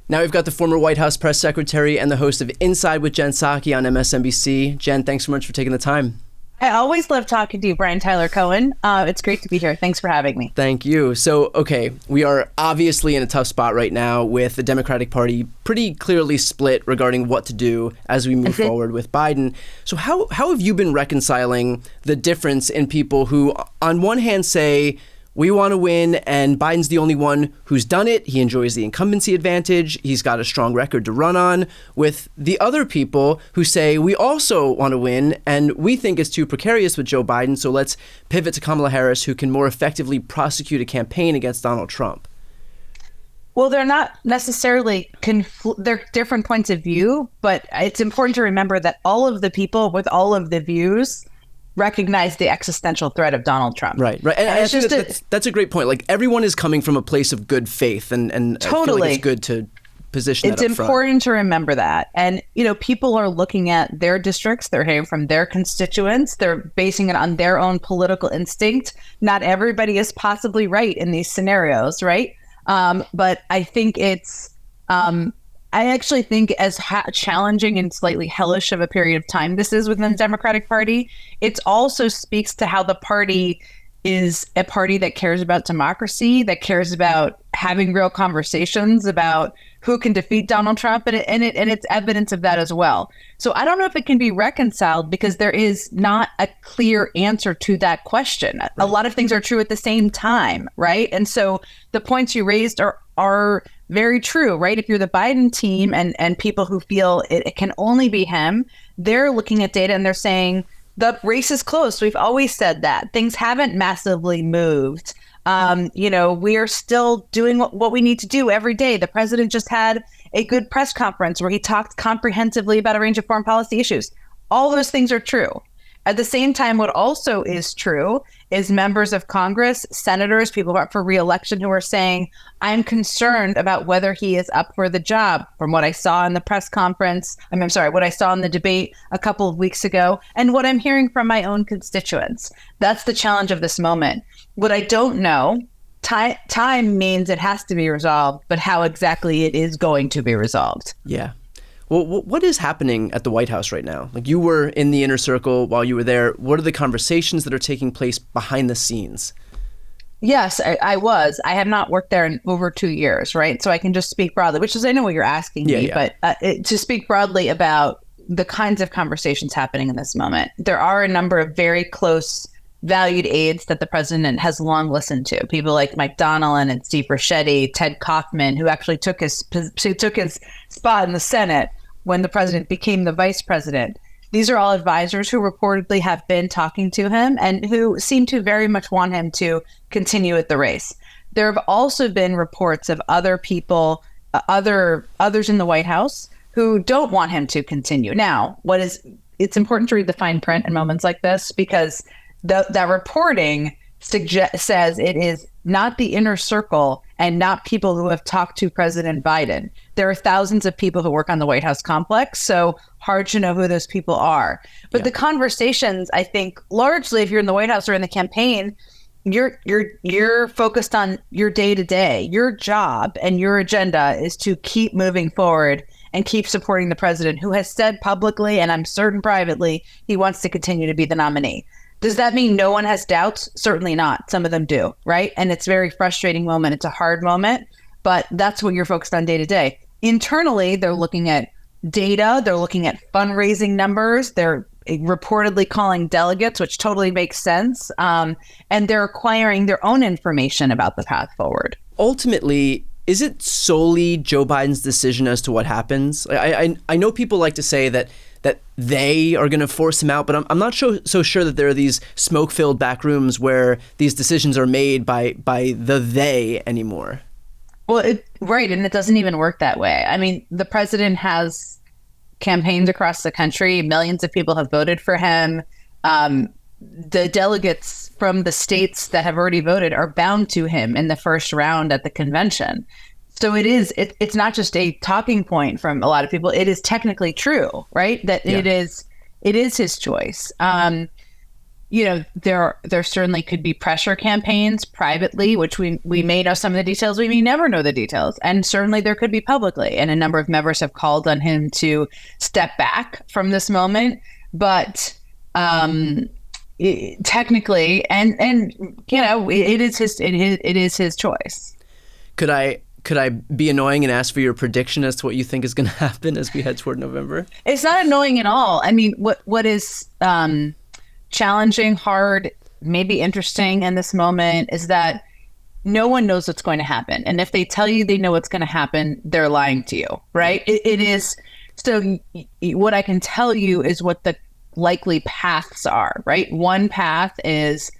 Now we've got the former White House press secretary and the host of Inside with Jen Psaki on MSNBC. Jen, thanks so much for taking the time. I always love talking to you, Brian Tyler Cohen. It's great to be here. Thanks for having me. Thank you. So, okay, we are obviously in a tough spot right now with the Democratic Party pretty clearly split regarding what to do as we move forward with Biden. So how have you been reconciling the difference in people who, on one hand, say, we want to win, and Biden's the only one who's done it. He enjoys the incumbency advantage. He's got a strong record to run on, with the other people who say, we also want to win, and we think it's too precarious with Joe Biden, so let's pivot to Kamala Harris, who can more effectively prosecute a campaign against Donald Trump. Well, they're not necessarily, they're different points of view, but it's important to remember that all of the people with all of the views recognize the existential threat of Donald Trump. Right. And I think that's a great point. Like, everyone is coming from a place of good faith, and totally. I feel like it's good to position that up front. It's important to remember that. And, people are looking at their districts, they're hearing from their constituents, they're basing it on their own political instinct. Not everybody is possibly right in these scenarios, right? But I think I actually think as challenging and slightly hellish of a period of time this is within the Democratic Party, it also speaks to how the party is a party that cares about democracy, that cares about having real conversations about who can defeat Donald Trump, and it's evidence of that as well. So I don't know if it can be reconciled because there is not a clear answer to that question. Right. A lot of things are true at the same time, right? And so the points you raised are very true, right? If you're the Biden team and people who feel it can only be him, they're looking at data and they're saying the race is close. We've always said that. Things haven't massively moved. We are still doing what we need to do every day. The president just had a good press conference where he talked comprehensively about a range of foreign policy issues. All those things are true. At the same time, what also is true is members of Congress, senators, people who are up for re-election who are saying, I'm concerned about whether he is up for the job from what I saw in the press conference. What I saw in the debate a couple of weeks ago and what I'm hearing from my own constituents. That's the challenge of this moment. What I don't know, time means it has to be resolved, but how exactly it is going to be resolved. Yeah. Well, what is happening at the White House right now? Like, you were in the inner circle while you were there. What are the conversations that are taking place behind the scenes? Yes, I was. I have not worked there in over 2 years, right? So I can just speak broadly, which is, I know what you're asking me, but to speak broadly about the kinds of conversations happening in this moment. There are a number of very close valued aides that the president has long listened to. People like Mike Donnellan and Steve Ricchetti, Ted Kaufman, who actually took his spot in the Senate when the president became the vice president. These are all advisors who reportedly have been talking to him and who seem to very much want him to continue with the race. There have also been reports of other people, others in the White House who don't want him to continue. Now, it's important to read the fine print in moments like this because that reporting says it is not the inner circle and not people who have talked to President Biden. There are thousands of people who work on the White House complex, so hard to know who those people are. But the conversations, I think, largely, if you're in the White House or in the campaign, you're focused on your day-to-day. Your job and your agenda is to keep moving forward and keep supporting the president, who has said publicly, and I'm certain privately, he wants to continue to be the nominee. Does that mean no one has doubts? Certainly not. Some of them do, right? And it's a very frustrating moment. It's a hard moment, but that's what you're focused on day to day. Internally, they're looking at data. They're looking at fundraising numbers. They're reportedly calling delegates, which totally makes sense. And they're acquiring their own information about the path forward. Ultimately, is it solely Joe Biden's decision as to what happens? I know people like to say that they are going to force him out, but I'm not so sure that there are these smoke-filled back rooms where these decisions are made by the they anymore. Well, right, and it doesn't even work that way. I mean, the president has campaigns across the country. Millions of people have voted for him. The delegates from the states that have already voted are bound to him in the first round at the convention. So it's not just a talking point from a lot of people. It is technically true, right? That it is his choice. there certainly could be pressure campaigns privately, which we may know some of the details, we may never know the details. And certainly there could be publicly. And a number of members have called on him to step back from this moment. But technically, it is his choice. Could I be annoying and ask for your prediction as to what you think is going to happen as we head toward November? It's not annoying at all. I mean, what is challenging, hard, maybe interesting in this moment is that no one knows what's going to happen. And if they tell you they know what's going to happen, they're lying to you, right? It is. So what I can tell you is what the likely paths are, right? One path is,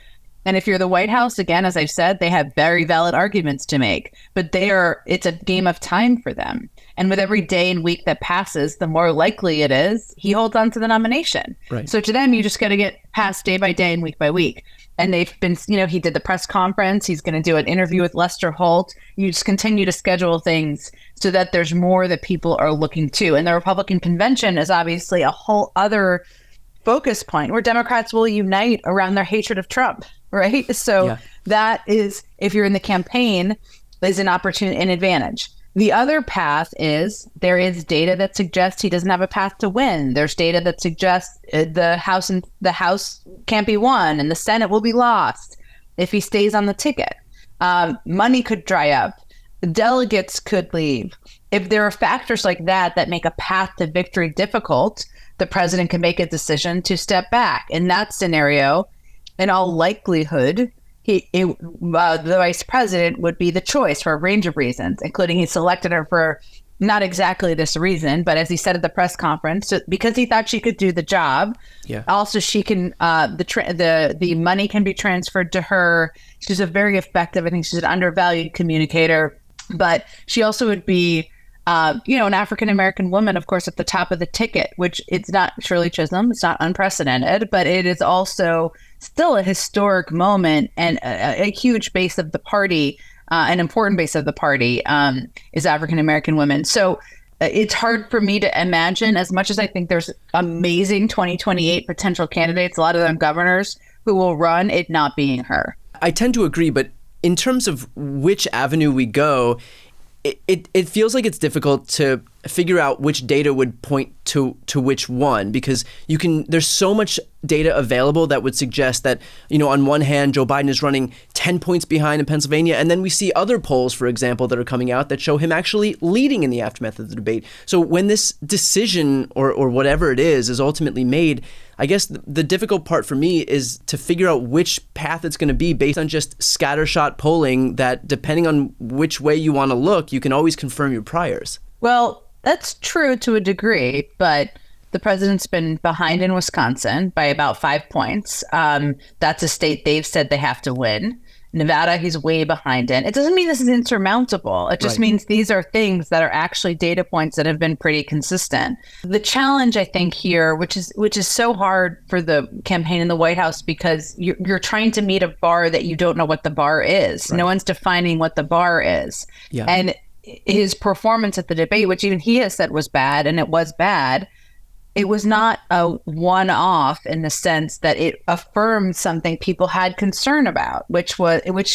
and if you're the White House, again, as I've said, they have very valid arguments to make, but it's a game of time for them. And with every day and week that passes, the more likely it is he holds on to the nomination. Right. So to them, you just got to get past day by day and week by week. And they've been, he did the press conference. He's going to do an interview with Lester Holt. You just continue to schedule things so that there's more that people are looking to. And the Republican convention is obviously a whole other focus point where Democrats will unite around their hatred of Trump, right? So that is, if you're in the campaign, is an opportunity, an advantage. The other path is there is data that suggests he doesn't have a path to win. There's data that suggests the House can't be won and the Senate will be lost if he stays on the ticket. Money could dry up. Delegates could leave. If there are factors like that make a path to victory difficult, the president can make a decision to step back. In that scenario, in all likelihood, the vice president would be the choice for a range of reasons, including he selected her for not exactly this reason, but as he said at the press conference, because he thought she could do the job. Yeah. Also, she can the money can be transferred to her. She's a very effective. I think she's an undervalued communicator, but she also would be an African-American woman, of course, at the top of the ticket, which it's not Shirley Chisholm. It's not unprecedented, but it is also still a historic moment and a huge base of the party, an important base of the party is African-American women. So it's hard for me to imagine, as much as I think there's amazing 2028 potential candidates, a lot of them governors, who will run, it not being her. I tend to agree, but in terms of which avenue we go, it feels like it's difficult to figure out which data would point to which one, because there's so much data available that would suggest that, on one hand, Joe Biden is running 10 points behind in Pennsylvania, and then we see other polls, for example, that are coming out that show him actually leading in the aftermath of the debate. So when this decision or whatever it is ultimately made, I guess the difficult part for me is to figure out which path it's going to be based on just scattershot polling that, depending on which way you want to look, you can always confirm your priors. Well, that's true to a degree, but the president's been behind in Wisconsin by about 5 points. That's a state they've said they have to win. Nevada, he's way behind in. It doesn't mean this is insurmountable. It just means these are things that are actually data points that have been pretty consistent. The challenge, I think, here, which is so hard for the campaign in the White House, because you're trying to meet a bar that you don't know what the bar is. Right. No one's defining what the bar is. Yeah. And his performance at the debate, which even he has said was bad, and it was bad, it was not a one-off in the sense that it affirmed something people had concern about, which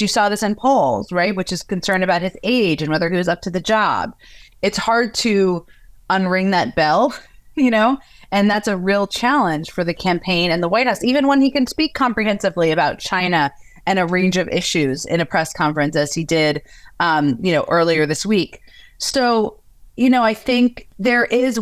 you saw this in polls, right? Which is concern about his age and whether he was up to the job. It's hard to unring that bell, and that's a real challenge for the campaign and the White House, even when he can speak comprehensively about China and a range of issues in a press conference, as he did, earlier this week. So, I think there is,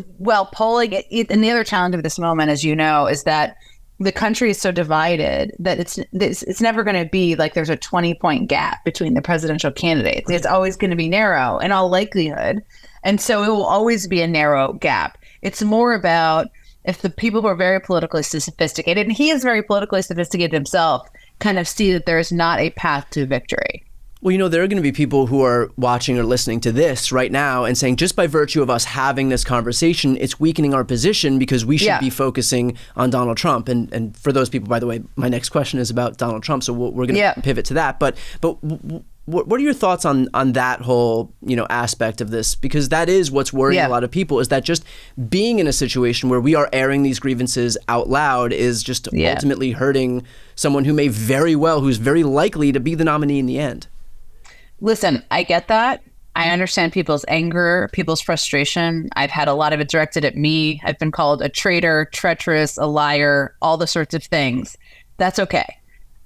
polling, and the other challenge of this moment, as you know, is that the country is so divided that it's never going to be like there's a 20-point gap between the presidential candidates. It's always going to be narrow in all likelihood. And so it will always be a narrow gap. It's more about if the people who are very politically sophisticated, and he is very politically sophisticated himself, kind of see that there is not a path to victory. Well, there are going to be people who are watching or listening to this right now and saying, just by virtue of us having this conversation, it's weakening our position because we should be focusing on Donald Trump. And for those people, by the way, my next question is about Donald Trump, so we're going to pivot to that. But What are your thoughts on that whole, aspect of this? Because that is what's worrying a lot of people, is that just being in a situation where we are airing these grievances out loud is just ultimately hurting someone who's very likely to be the nominee in the end. Listen, I get that. I understand people's anger, people's frustration. I've had a lot of it directed at me. I've been called a traitor, treacherous, a liar, all the sorts of things. That's okay.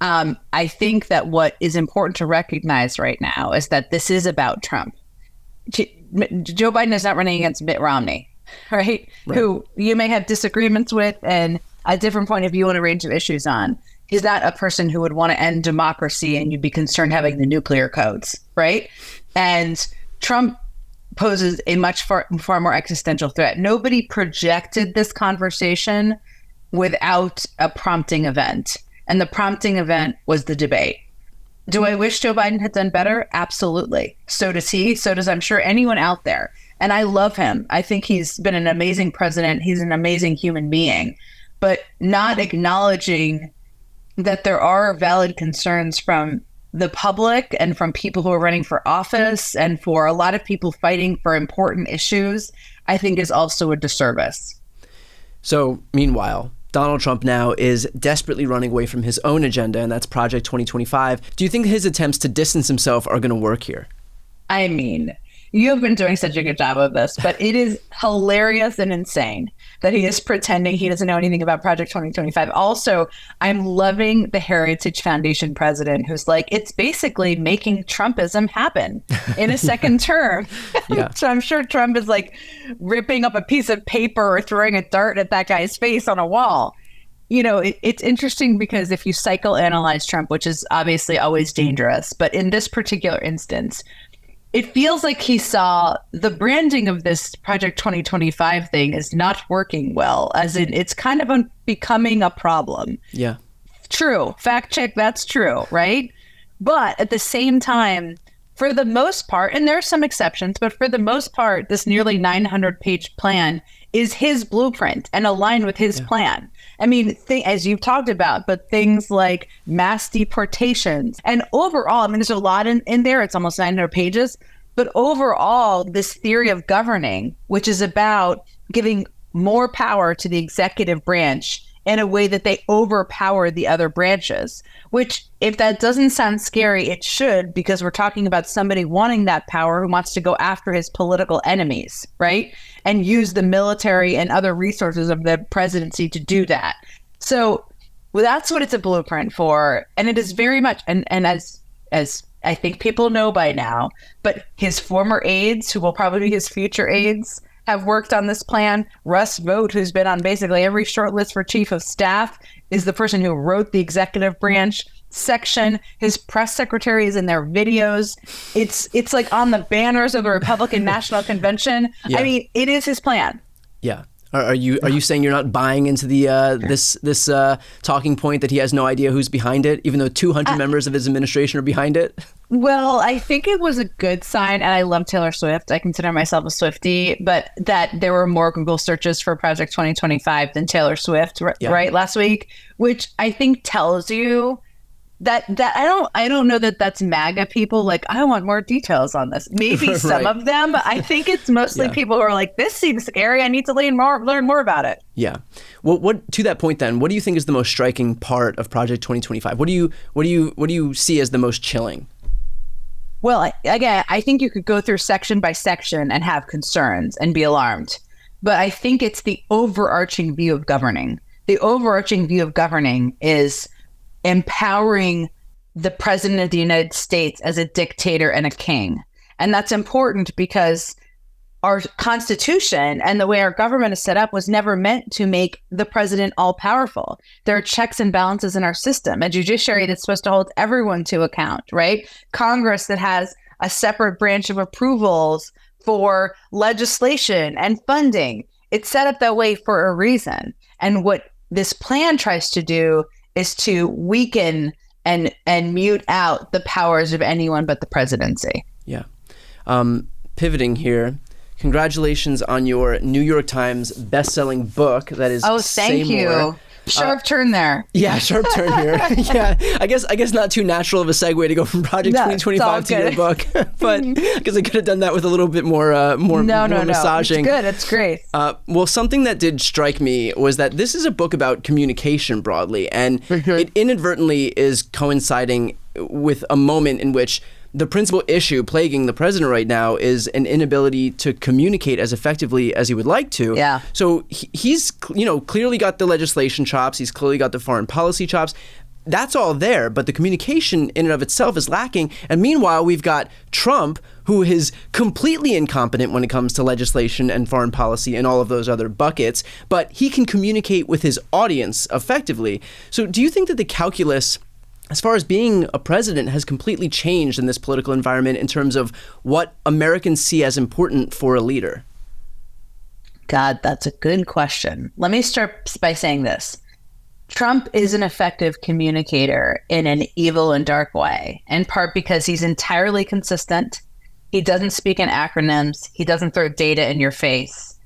I think that what is important to recognize right now is that this is about Trump. Joe Biden is not running against Mitt Romney, right? Who you may have disagreements with and a different point of view on a range of issues on. He's not a person who would want to end democracy and you'd be concerned having the nuclear codes, right? And Trump poses a much far more existential threat. Nobody projected this conversation without a prompting event. And the prompting event was the debate. Do I wish Joe Biden had done better? Absolutely. So does he. So does, I'm sure, anyone out there. And I love him. I think he's been an amazing president. He's an amazing human being. But not acknowledging that there are valid concerns from the public and from people who are running for office and for a lot of people fighting for important issues, I think is also a disservice. So, meanwhile, Donald Trump now is desperately running away from his own agenda, and that's Project 2025. Do you think his attempts to distance himself are going to work here? I mean, you have been doing such a good job of this, but it is hilarious and insane that he is pretending he doesn't know anything about Project 2025. Also, I'm loving the Heritage Foundation president who's like, it's basically making Trumpism happen in a second term. So I'm sure Trump is like ripping up a piece of paper or throwing a dart at that guy's face on a wall. It's interesting because if you psychoanalyze Trump, which is obviously always dangerous, but in this particular instance, it feels like he saw the branding of this Project 2025 thing is not working well, as in it's kind of becoming a problem. Yeah. True. Fact check, that's true, right? But at the same time, for the most part, and there are some exceptions, but for the most part, this nearly 900-page plan is his blueprint and aligned with his plan. I mean, as you've talked about, but things like mass deportations and overall, I mean, there's a lot in there. It's almost 900 pages. But overall, this theory of governing, which is about giving more power to the executive branch in a way that they overpower the other branches, which if that doesn't sound scary, it should, because we're talking about somebody wanting that power who wants to go after his political enemies, right? And use the military and other resources of the presidency to do that. So that's what it's a blueprint for. And it is very much, and as I think people know by now, but his former aides, who will probably be his future aides, have worked on this plan. Russ Vought, who's been on basically every short list for chief of staff, is the person who wrote the executive branch section. His press secretary is in their videos. It's like on the banners of the Republican National Convention. Yeah. I mean, it is his plan. Yeah. Are you saying you're not buying into the this talking point that he has no idea who's behind it, even though 200 members of his administration are behind it? Well, I think it was a good sign, and I love Taylor Swift. I consider myself a Swiftie, but that there were more Google searches for Project 2025 than Taylor Swift, right, last week, which I think tells you that I don't know that that's MAGA people like, I want more details on this. Maybe some of them, but I think it's mostly people who are like, this seems scary. I need to learn more about it. Yeah. Well, what to that point then, what do you think is the most striking part of Project 2025? What do you see as the most chilling? Well, again, I think you could go through section by section and have concerns and be alarmed. But I think it's the overarching view of governing. The overarching view of governing is empowering the president of the United States as a dictator and a king. And that's important because our Constitution and the way our government is set up was never meant to make the president all powerful. There are checks and balances in our system, a judiciary that's supposed to hold everyone to account, right? Congress that has a separate branch of approvals for legislation and funding. It's set up that way for a reason. And what this plan tries to do is to weaken and mute out the powers of anyone but the presidency. Yeah. Pivoting here, congratulations on your New York Times best-selling book that is thank you. Sharp turn there. Yeah, sharp turn here. Yeah, I guess not too natural of a segue to go from Project 2025 to your book, but because I could have done that with a little bit more massaging. No, it's good. It's great. Well, something that did strike me was that this is a book about communication broadly, and it inadvertently is coinciding with a moment in which the principal issue plaguing the president right now is an inability to communicate as effectively as he would like to. Yeah. So he's, clearly got the legislation chops. He's clearly got the foreign policy chops. That's all there, but the communication in and of itself is lacking. And meanwhile, we've got Trump, who is completely incompetent when it comes to legislation and foreign policy and all of those other buckets, but he can communicate with his audience effectively. So do you think that the calculus, as far as being a president, has completely changed in this political environment in terms of what Americans see as important for a leader? God, that's a good question. Let me start by saying this. Trump is an effective communicator in an evil and dark way, in part because he's entirely consistent. He doesn't speak in acronyms. He doesn't throw data in your face.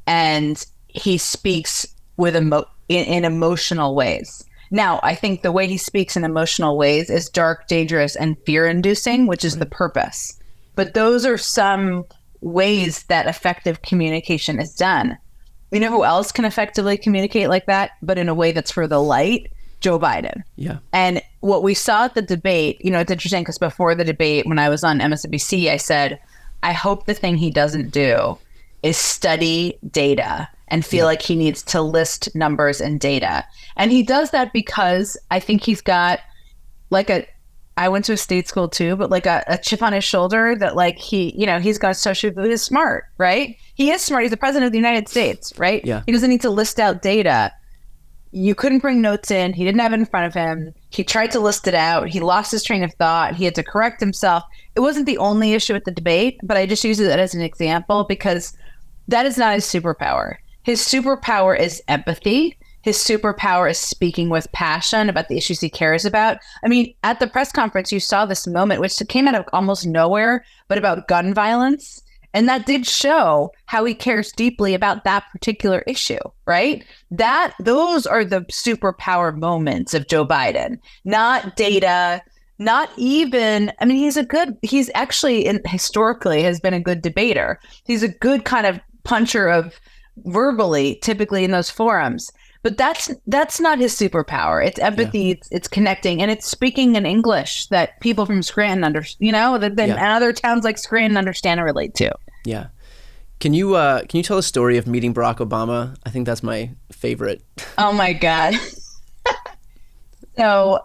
And he speaks with in emotional ways. Now, I think the way he speaks in emotional ways is dark, dangerous, and fear-inducing, which is the purpose. But those are some ways that effective communication is done. You know who else can effectively communicate like that, but in a way that's for the light? Joe Biden. Yeah. And what we saw at the debate, it's interesting because before the debate, when I was on MSNBC, I said, I hope the thing he doesn't do is study data and feel like he needs to list numbers and data. And he does that because I think he's got I went to a state school too, but a chip on his shoulder that he's got he's smart, right? He is smart. He's the president of the United States, right? Yeah. He doesn't need to list out data. You couldn't bring notes in. He didn't have it in front of him. He tried to list it out. He lost his train of thought. He had to correct himself. It wasn't the only issue at the debate, but I just use it as an example because that is not his superpower. His superpower is empathy. His superpower is speaking with passion about the issues he cares about. I mean, at the press conference, you saw this moment, which came out of almost nowhere, but about gun violence. And that did show how he cares deeply about that particular issue, right? Those are the superpower moments of Joe Biden, not data, not even, he's actually historically has been a good debater. He's a good kind of puncher of verbally, typically in those forums. But that's not his superpower. It's empathy, it's connecting, and it's speaking in English that people from Scranton and other towns like Scranton understand and relate to. Yeah. Can you tell a story of meeting Barack Obama? I think that's my favorite. Oh my God. So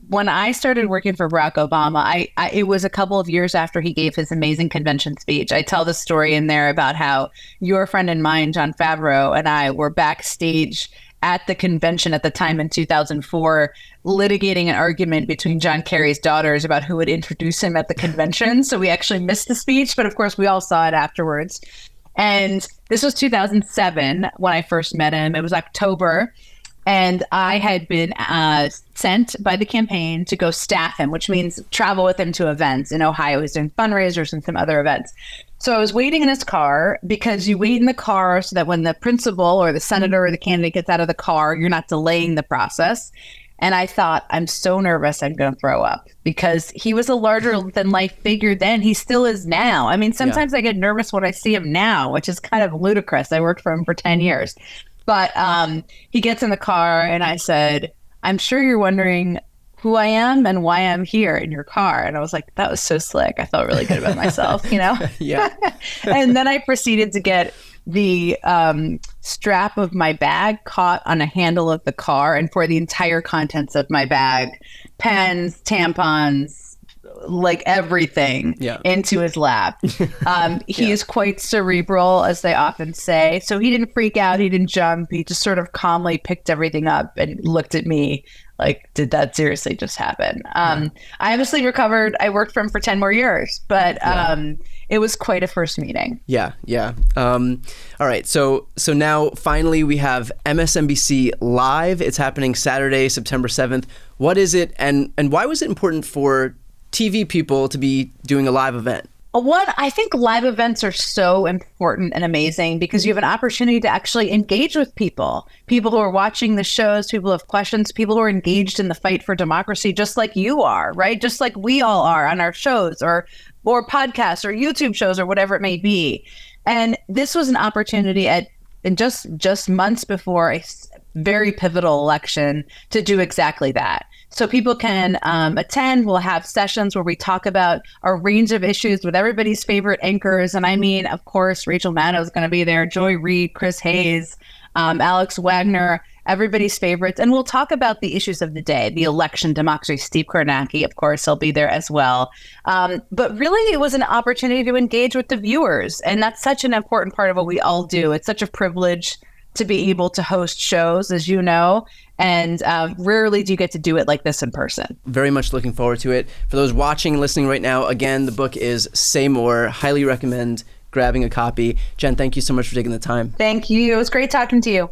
when I started working for Barack Obama, it was a couple of years after he gave his amazing convention speech. I tell the story in there about how your friend and mine, Jon Favreau, and I were backstage at the convention at the time in 2004, litigating an argument between John Kerry's daughters about who would introduce him at the convention. So we actually missed the speech, but of course we all saw it afterwards. And this was 2007 when I first met him. It was October. And I had been sent by the campaign to go staff him, which means travel with him to events in Ohio. He's doing fundraisers and some other events. So I was waiting in his car because you wait in the car so that when the principal or the senator or the candidate gets out of the car, you're not delaying the process. And I thought, I'm so nervous I'm going to throw up because he was a larger than life figure then. He still is now. I mean, sometimes I get nervous when I see him now, which is kind of ludicrous. I worked for him for 10 years. But he gets in the car and I said, I'm sure you're wondering who I am and why I'm here in your car. And I was like, that was so slick. I felt really good about myself, Yeah. And then I proceeded to get the strap of my bag caught on a handle of the car and pour the entire contents of my bag, pens, tampons, like everything into his lap. He is quite cerebral, as they often say. So he didn't freak out. He didn't jump. He just sort of calmly picked everything up and looked at me like, did that seriously just happen? I obviously recovered. I worked for him for 10 more years, but it was quite a first meeting. Yeah. All right. So now finally we have MSNBC Live. It's happening Saturday, September 7th. What is it and why was it important for TV people to be doing a live event? One, I think live events are so important and amazing because you have an opportunity to actually engage with people who are watching the shows, people who have questions, people who are engaged in the fight for democracy, just like you are, right? Just like we all are on our shows or podcasts or YouTube shows or whatever it may be. And this was an opportunity in just months before a very pivotal election to do exactly that. So people can attend. We'll have sessions where we talk about a range of issues with everybody's favorite anchors. And I mean, of course, Rachel Maddow is going to be there, Joy Reid, Chris Hayes, Alex Wagner, everybody's favorites. And we'll talk about the issues of the day, the election, democracy. Steve Kornacki, of course, he'll be there as well. But really, it was an opportunity to engage with the viewers. And that's such an important part of what we all do. It's such a privilege to be able to host shows, as you know, and rarely do you get to do it like this in person. Very much looking forward to it. For those watching and listening right now, again, the book is Say More. Highly recommend grabbing a copy. Jen, thank you so much for taking the time. Thank you. It was great talking to you.